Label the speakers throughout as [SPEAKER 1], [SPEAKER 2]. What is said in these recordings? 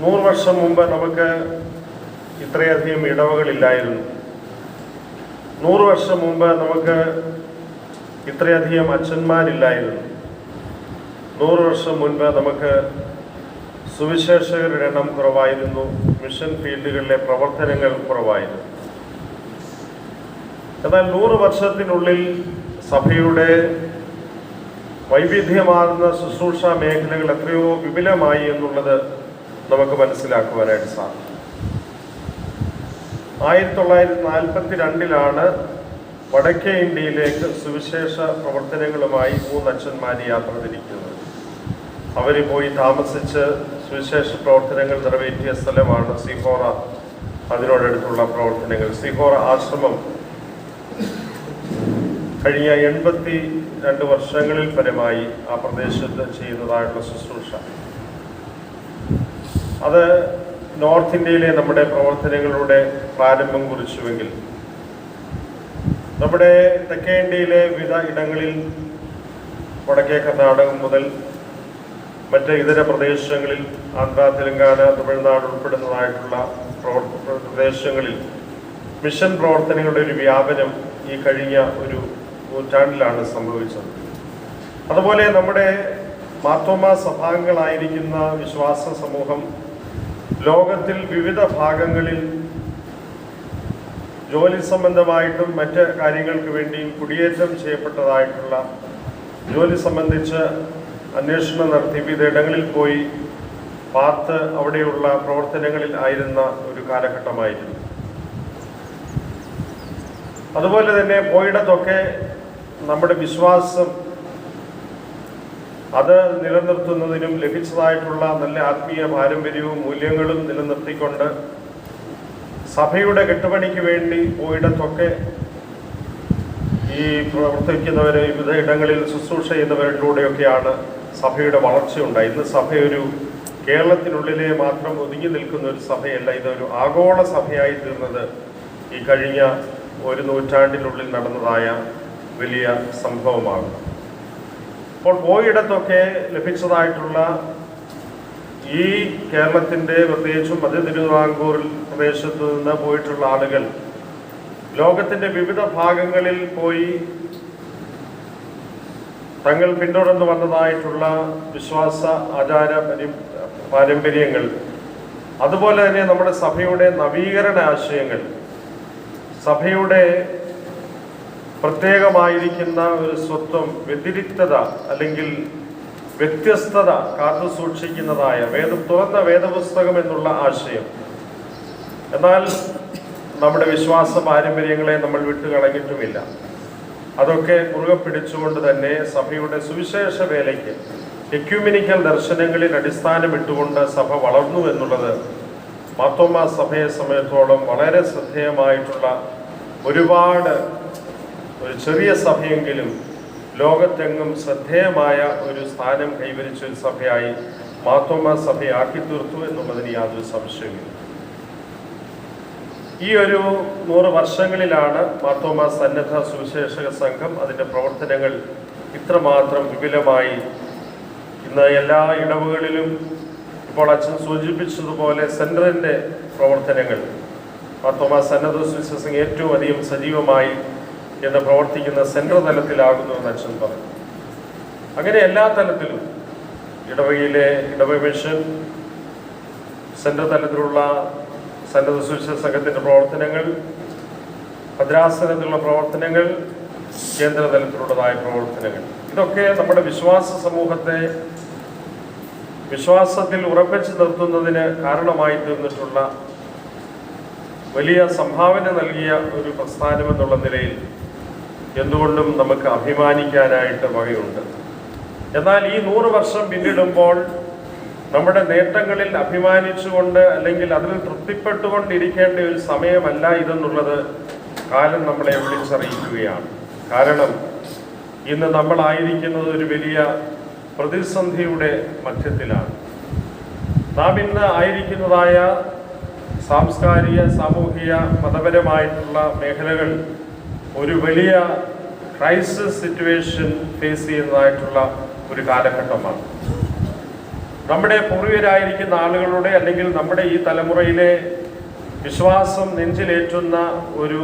[SPEAKER 1] 100 വർഷം മുമ്പ് നമുക്ക് ഇത്രയധികം ഇടവകളില്ലായിരുന്നു. 100 വർഷം മുമ്പ് നമുക്ക് ഇത്രയധികം അച്ഛന്മാരില്ലായിരുന്നു. 100 വർഷം മുൻപ് നമുക്ക് സുവിശേഷകരുടെ എണ്ണം കുറവായിരുന്നു. മിഷൻ ഫീൽഡുകളിലെ പ്രവർത്തനങ്ങൾ കുറവായിരുന്നു. എന്നാൽ 100 വർഷത്തിനുള്ളിൽ സഭയുടെ വൈവിധ്യമാർന്ന ശുശ്രൂഷ മേഖലകൾ എത്രയോ വിപുലമായി എന്നുള്ളത് നമുക്ക് മനസ്സിലാക്കുവാനായിട്ട് സാധിക്കും. 1942 വടക്കേ ഇന്ത്യയിലേക്ക് സുവിശേഷ പ്രവർത്തനങ്ങളുമായി 3 അച്ഛന്മാർ യാത്ര തിരിക്കുന്നത്. അവർ പോയി താമസിച്ച് സുവിശേഷ പ്രവർത്തനങ്ങൾ നിറവേറ്റിയ സ്ഥലമാണ് സീഹോറ. അതിനോടടുത്തുള്ള പ്രവർത്തനങ്ങൾ സീഹോറ ആശ്രമം കഴിഞ്ഞ 82 വർഷങ്ങളിൽ പരമായി ആ പ്രദേശത്ത് ചെയ്യുന്നതായിട്ടുള്ള ശുശ്രൂഷ. അത് നോർത്ത് ഇന്ത്യയിലെ നമ്മുടെ പ്രവർത്തനങ്ങളുടെ പ്രാരംഭം കുറിച്ചുവെങ്കിൽ നമ്മുടെ തെക്കേ ഇന്ത്യയിലെ വിവിധ ഇടങ്ങളിൽ വടക്കേ കർണാടകം മുതൽ മറ്റ് ഇതര പ്രദേശങ്ങളിൽ ആന്ധ്ര, തെലങ്കാന, തമിഴ്നാട് ഉൾപ്പെടുന്നതായിട്ടുള്ള പ്രദേശങ്ങളിൽ മിഷൻ പ്രവർത്തനങ്ങളുടെ ഒരു വ്യാപനം ഈ കഴിഞ്ഞ ഒരു നൂറ്റാണ്ടിലാണ് സംഭവിച്ചത്. അതുപോലെ നമ്മുടെ മാർത്തോമാ സഭാംഗങ്ങളായിരിക്കുന്ന വിശ്വാസ സമൂഹം ലോകത്തിൽ വിവിധ ഭാഗങ്ങളിൽ ജോലി സംബന്ധമായിട്ടും മറ്റ് കാര്യങ്ങൾക്ക് വേണ്ടിയും കുടിയേറ്റം ചെയ്യപ്പെട്ടതായിട്ടുള്ള ജോലി സംബന്ധിച്ച് അന്വേഷണം നടത്തി വിവിധ ഇടങ്ങളിൽ പോയി പാർത്ത് അവിടെയുള്ള പ്രവർത്തനങ്ങളിൽ ആയിരുന്ന ഒരു കാലഘട്ടമായിരുന്നു. അതുപോലെ തന്നെ പോയിടത്തൊക്കെ നമ്മുടെ വിശ്വാസം അത് നിലനിർത്തുന്നതിനും ലഭിച്ചതായിട്ടുള്ള നല്ല ആത്മീയ പാരമ്പര്യവും മൂല്യങ്ങളും നിലനിർത്തിക്കൊണ്ട് സഭയുടെ കെട്ടുപണിക്ക് വേണ്ടി പോയിടത്തൊക്കെ ഈ പ്രവർത്തിക്കുന്നവർ വിവിധ ഇടങ്ങളിൽ ശുശ്രൂഷ ചെയ്യുന്നവരിലൂടെയൊക്കെയാണ് സഭയുടെ വളർച്ചയുണ്ടായി. ഇന്ന് സഭയൊരു കേരളത്തിനുള്ളിലെ മാത്രം ഒതുങ്ങി നിൽക്കുന്ന ഒരു സഭയല്ല, ഇതൊരു ആഗോള സഭയായി തീർന്നത് ഈ കഴിഞ്ഞ ഒരു നൂറ്റാണ്ടിനുള്ളിൽ നടന്നതായ വലിയ സംഭവമാണ്. അപ്പോൾ പോയിടത്തൊക്കെ ലഭിച്ചതായിട്ടുള്ള ഈ കേരളത്തിൻ്റെ പ്രത്യേകിച്ചും മധ്യ തിരുവിതാംകൂർ പ്രദേശത്ത് നിന്ന് പോയിട്ടുള്ള ആളുകൾ ലോകത്തിൻ്റെ വിവിധ ഭാഗങ്ങളിൽ പോയി തങ്ങൾ പിന്തുടർന്നു വന്നതായിട്ടുള്ള വിശ്വാസ ആചാര പാരമ്പര്യങ്ങൾ, അതുപോലെ തന്നെ നമ്മുടെ സഭയുടെ നവീകരണ ആശയങ്ങൾ, സഭയുടെ പ്രത്യേകമായിരിക്കുന്ന ഒരു സ്വത്വം, വ്യതിരിക്തത അല്ലെങ്കിൽ വ്യത്യസ്തത കാത്തു സൂക്ഷിക്കുന്നതായ തുറന്ന വേദപുസ്തകം എന്നുള്ള ആശയം. എന്നാൽ നമ്മുടെ വിശ്വാസ പാരമ്പര്യങ്ങളെ നമ്മൾ വിട്ടുകളഞ്ഞിട്ടുമില്ല. അതൊക്കെ മുറുകെ പിടിച്ചുകൊണ്ട് തന്നെ സഭയുടെ സുവിശേഷ വേലയ്ക്ക് എക്യുമെനിക്കൽ ദർശനങ്ങളിൽ അടിസ്ഥാനമിട്ടുകൊണ്ട് സഭ വളർന്നു എന്നുള്ളത് മാർത്തോമാ സഭയെ സംബന്ധിച്ചിടത്തോളം വളരെ ശ്രദ്ധേയമായിട്ടുള്ള ഒരു ചെറിയ സഭയെങ്കിലും ലോകത്തെങ്ങും ശ്രദ്ധേയമായ ഒരു സ്ഥാനം കൈവരിച്ച ഒരു സഭയായി മാർത്തോമാ സഭയെ ആക്കി തീർത്തു എന്നുള്ളതിന് യാതൊരു സംശയമില്ല. ഈ ഒരു 100 വർഷങ്ങളിലാണ് മാർത്തോമാ സന്നദ്ധ സുവിശേഷക സംഘം അതിൻ്റെ പ്രവർത്തനങ്ങൾ ഇത്രമാത്രം വിപുലമായി ഇന്ന് എല്ലാ ഇടവുകളിലും ഇപ്പോൾ അച്ഛൻ സൂചിപ്പിച്ചതുപോലെ സെൻറ്ററിൻ്റെ പ്രവർത്തനങ്ങൾ മാർത്തോമാ സന്നദ്ധ സുവിശേഷ സംഘം ഏറ്റവും അധികം സജീവമായി എന്ന് പ്രവർത്തിക്കുന്ന സെൻട്രൽ തലത്തിലാകുന്നു എന്ന് അച്ഛൻ പറഞ്ഞു. അങ്ങനെ എല്ലാ തലത്തിലും ഇടവകയിലെ ഇടവക മിഷൻ, സെൻട്രൽ തലത്തിലുള്ള സന്നദ്ധ സുവിശേഷ സംഘത്തിൻ്റെ പ്രവർത്തനങ്ങൾ, ഭദ്രാസനത്തിലുള്ള പ്രവർത്തനങ്ങൾ, കേന്ദ്ര തലത്തിലുള്ളതായ പ്രവർത്തനങ്ങൾ, ഇതൊക്കെ നമ്മുടെ വിശ്വാസ സമൂഹത്തെ വിശ്വാസത്തിൽ ഉറപ്പിച്ചു നിർത്തുന്നതിന് കാരണമായി തീർന്നിട്ടുള്ള വലിയ സംഭാവന നൽകിയ ഒരു പ്രസ്ഥാനമെന്നുള്ള നിലയിൽ എന്തുകൊണ്ടും നമുക്ക് അഭിമാനിക്കാനായിട്ട് വകയുണ്ട്. എന്നാൽ ഈ 100 വർഷം പിന്നിടുമ്പോൾ നമ്മുടെ നേട്ടങ്ങളിൽ അഭിമാനിച്ചുകൊണ്ട് അല്ലെങ്കിൽ അതിൽ തൃപ്തിപ്പെട്ടുകൊണ്ടിരിക്കേണ്ട ഒരു സമയമല്ല ഇതെന്നുള്ളത് കാലം നമ്മളെ വിളിച്ചറിയിക്കുകയാണ്. കാരണം ഇന്ന് നമ്മളായിരിക്കുന്നത് ഒരു വലിയ പ്രതിസന്ധിയുടെ മധ്യത്തിലാണ്. നാം ഇന്ന് ആയിരിക്കുന്നതായ സാംസ്കാരിക, സാമൂഹിക, മതപരമായിട്ടുള്ള മേഖലകൾ ഒരു വലിയ ക്രൈസിസ് സിറ്റുവേഷൻ ഫേസ് ചെയ്യുന്നതായിട്ടുള്ള ഒരു കാലഘട്ടമാണ്. നമ്മുടെ പൂർവികരായിരിക്കുന്ന ആളുകളുടെ അല്ലെങ്കിൽ നമ്മുടെ ഈ തലമുറയിലെ വിശ്വാസം നെഞ്ചിലേറ്റുന്ന ഒരു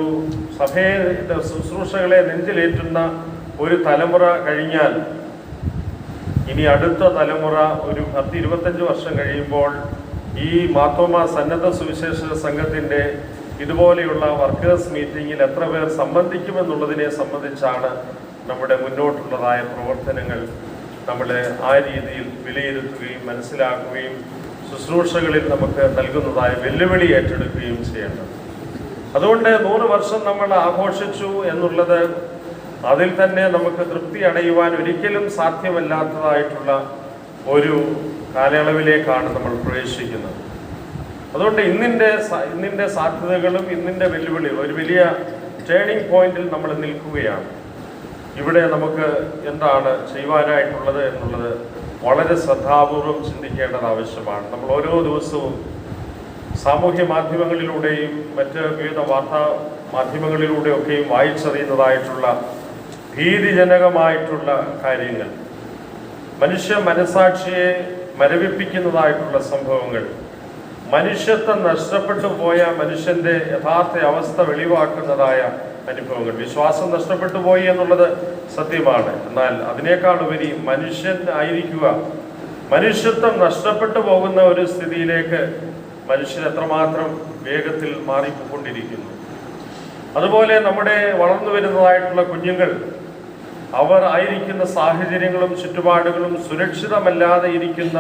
[SPEAKER 1] സഭയെ ശുശ്രൂഷകളെ നെഞ്ചിലേറ്റുന്ന ഒരു തലമുറ കഴിഞ്ഞാൽ ഇനി അടുത്ത തലമുറ ഒരു 10-25 വർഷം കഴിയുമ്പോൾ ഈ മാർത്തോമാ സന്നദ്ധ സുവിശേഷക സംഘത്തിൻ്റെ ഇതുപോലെയുള്ള വർക്കേഴ്സ് മീറ്റിങ്ങിൽ എത്ര പേർ സംബന്ധിക്കുമെന്നുള്ളതിനെ സംബന്ധിച്ചാണ് നമ്മുടെ മുന്നോട്ടുള്ളതായ പ്രവർത്തനങ്ങൾ നമ്മൾ ആ രീതിയിൽ വിലയിരുത്തുകയും മനസ്സിലാക്കുകയും ശുശ്രൂഷകളിൽ നമുക്ക് നൽകുന്നതായ വെല്ലുവിളി ഏറ്റെടുക്കുകയും ചെയ്യേണ്ടത്. അതുകൊണ്ട് 100 വർഷം നമ്മൾ ആഘോഷിച്ചു എന്നുള്ളത് അതിൽ തന്നെ നമുക്ക് തൃപ്തി അടയുവാൻ ഒരിക്കലും സാധ്യമല്ലാത്തതായിട്ടുള്ള ഒരു കാലയളവിലേക്കാണ് നമ്മൾ പ്രവേശിക്കുന്നത്. അതുകൊണ്ട് ഇന്നിൻ്റെ സാധ്യതകളും ഇന്നിൻ്റെ വെല്ലുവിളികളും ഒരു വലിയ ടേണിംഗ് പോയിന്റിൽ നമ്മൾ നിൽക്കുകയാണ്. ഇവിടെ നമുക്ക് എന്താണ് ചെയ്യുവാനായിട്ടുള്ളത് എന്നുള്ളത് വളരെ ശ്രദ്ധാപൂർവം ചിന്തിക്കേണ്ടത് ആവശ്യമാണ്. നമ്മൾ ഓരോ ദിവസവും സാമൂഹ്യ മാധ്യമങ്ങളിലൂടെയും മറ്റ് വിവിധ വാർത്താ മാധ്യമങ്ങളിലൂടെയൊക്കെയും വായിച്ചറിയുന്നതായിട്ടുള്ള ഭീതിജനകമായിട്ടുള്ള കാര്യങ്ങൾ, മനുഷ്യ മനസാക്ഷിയെ മരവിപ്പിക്കുന്നതായിട്ടുള്ള സംഭവങ്ങൾ, മനുഷ്യത്വം നഷ്ടപ്പെട്ടു പോയ മനുഷ്യൻ്റെ യഥാർത്ഥ അവസ്ഥ വെളിവാക്കുന്നതായ അനുഭവങ്ങൾ. വിശ്വാസം നഷ്ടപ്പെട്ടു പോയി എന്നുള്ളത് സത്യമാണ്. എന്നാൽ അതിനേക്കാൾ ഉപരി മനുഷ്യൻ ആയിരിക്കുക, മനുഷ്യത്വം നഷ്ടപ്പെട്ടു പോകുന്ന ഒരു സ്ഥിതിയിലേക്ക് മനുഷ്യൻ എത്രമാത്രം വേഗത്തിൽ മാറിക്കൊണ്ടിരിക്കുന്നു. അതുപോലെ നമ്മുടെ വളർന്നു വരുന്നതായിട്ടുള്ള കുഞ്ഞുങ്ങൾ അവർ ആയിരിക്കുന്ന സാഹചര്യങ്ങളും ചുറ്റുപാടുകളും സുരക്ഷിതമല്ലാതെ ഇരിക്കുന്ന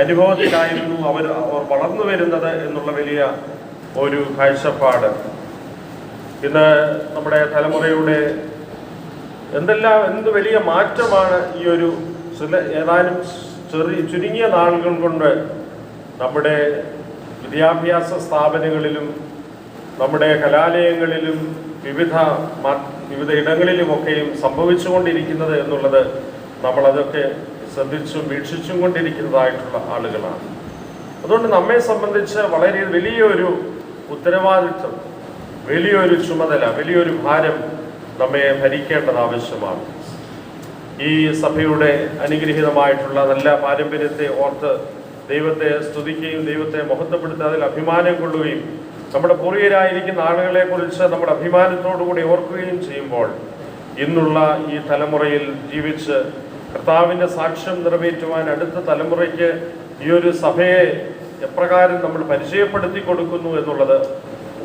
[SPEAKER 1] അനുഭവത്തിലായിരുന്നു അവർ വളർന്നു വരുന്നത് എന്നുള്ള വലിയ ഒരു കാഴ്ചപ്പാട് ഇന്ന് നമ്മുടെ തലമുറയുടെ എന്ത് വലിയ മാറ്റമാണ് ഈ ഒരു ഏതാനും ചുരുങ്ങിയ നാളുകൾ കൊണ്ട് നമ്മുടെ വിദ്യാഭ്യാസ സ്ഥാപനങ്ങളിലും നമ്മുടെ കലാലയങ്ങളിലും വിവിധ ഇടങ്ങളിലുമൊക്കെയും സംഭവിച്ചുകൊണ്ടിരിക്കുന്നത് എന്നുള്ളത് നമ്മളതൊക്കെ ശ്രദ്ധിച്ചും വീക്ഷിച്ചും കൊണ്ടിരിക്കുന്നതായിട്ടുള്ള ആളുകളാണ്. അതുകൊണ്ട് നമ്മെ സംബന്ധിച്ച് വളരെ വലിയൊരു ഉത്തരവാദിത്വം, വലിയൊരു ചുമതല, വലിയൊരു ഭാരം നമ്മെ ഭരിക്കേണ്ടത് ആവശ്യമാണ്. ഈ സഭയുടെ അനുഗ്രഹീതമായിട്ടുള്ള നല്ല പാരമ്പര്യത്തെ ഓർത്ത് ദൈവത്തെ സ്തുതിക്കുകയും ദൈവത്തെ മഹത്വപ്പെടുത്തി അതിൽ അഭിമാനം കൊള്ളുകയും നമ്മുടെ പൂർവികരായിരിക്കുന്ന ആളുകളെ കുറിച്ച് നമ്മുടെ അഭിമാനത്തോടുകൂടി ഓർക്കുകയും ചെയ്യുമ്പോൾ ഇന്നുള്ള ഈ തലമുറയിൽ ജീവിച്ച് കർത്താവിൻ്റെ സാക്ഷ്യം നിറവേറ്റുവാൻ അടുത്ത തലമുറയ്ക്ക് ഈ ഒരു സഭയെ എപ്രകാരം നമ്മൾ പരിചയപ്പെടുത്തി കൊടുക്കുന്നു എന്നുള്ളത്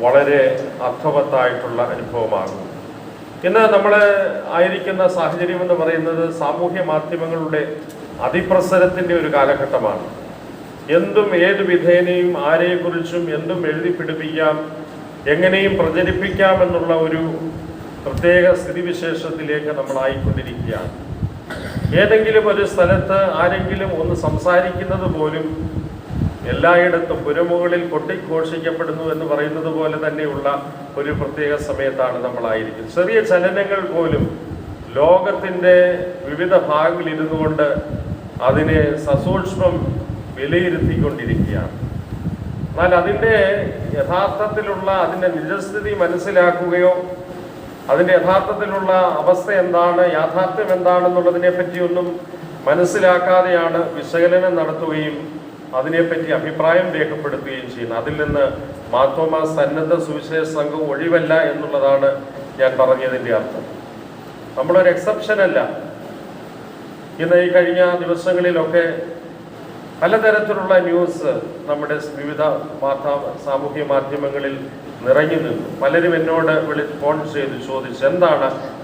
[SPEAKER 1] വളരെ അർത്ഥവത്തായിട്ടുള്ള അനുഭവമാകുന്നു. ഇന്ന് നമ്മൾ ആയിരിക്കുന്ന സാഹചര്യം എന്ന് പറയുന്നത് സാമൂഹ്യ മാധ്യമങ്ങളുടെ അതിപ്രസരത്തിൻ്റെ ഒരു കാലഘട്ടമാണ്. എന്തും ഏത് വിധേനയും ആരെക്കുറിച്ചും എന്തും എഴുതി പിടിപ്പിക്കാം, എങ്ങനെയും പ്രചരിപ്പിക്കാം എന്നുള്ള ഒരു പ്രത്യേക സ്ഥിതിവിശേഷത്തിലേക്ക് നമ്മളായിക്കൊണ്ടിരിക്കുകയാണ്. ഏതെങ്കിലും ഒരു സ്ഥലത്ത് ആരെങ്കിലും ഒന്ന് സംസാരിക്കുന്നത് പോലും എല്ലായിടത്തും പുരമുകളിൽ കൊട്ടിഘോഷിക്കപ്പെടുന്നു എന്ന് പറയുന്നത് പോലെ തന്നെയുള്ള ഒരു പ്രത്യേക സമയത്താണ് നമ്മളായിരിക്കുന്നത്. ചെറിയ ചലനങ്ങൾ പോലും ലോകത്തിൻ്റെ വിവിധ ഭാഗങ്ങളിൽ ഇരുന്നു കൊണ്ട് അതിനെ സസൂക്ഷ്മം വിലയിരുത്തിക്കൊണ്ടിരിക്കുകയാണ്. എന്നാൽ അതിൻ്റെ യഥാർത്ഥത്തിലുള്ള അതിൻ്റെ നിജസ്ഥിതി മനസ്സിലാക്കുകയോ അതിൻ്റെ യഥാർത്ഥത്തിലുള്ള അവസ്ഥ എന്താണ്, യാഥാർത്ഥ്യം എന്താണെന്നുള്ളതിനെ പറ്റിയൊന്നും മനസ്സിലാക്കാതെയാണ് വിശകലനം നടത്തുകയും അതിനെപ്പറ്റി അഭിപ്രായം രേഖപ്പെടുത്തുകയും ചെയ്യുന്നത്. അതിൽ നിന്ന് മാർത്തോമാ സന്നദ്ധ സുവിശേഷ സംഘം ഒഴിവല്ല എന്നുള്ളതാണ് ഞാൻ പറഞ്ഞതിൻ്റെ അർത്ഥം. നമ്മളൊരു എക്സെപ്ഷൻ അല്ല. ഇന്ന് ഈ കഴിഞ്ഞ ദിവസങ്ങളിലൊക്കെ പലതരത്തിലുള്ള ന്യൂസ് നമ്മുടെ വിവിധ സാമൂഹ്യ മാധ്യമങ്ങളിൽ നിറഞ്ഞു നിന്നു. പലരും എന്നോട് ഫോൺ ചെയ്ത് ചോദിച്ചു എന്താണ്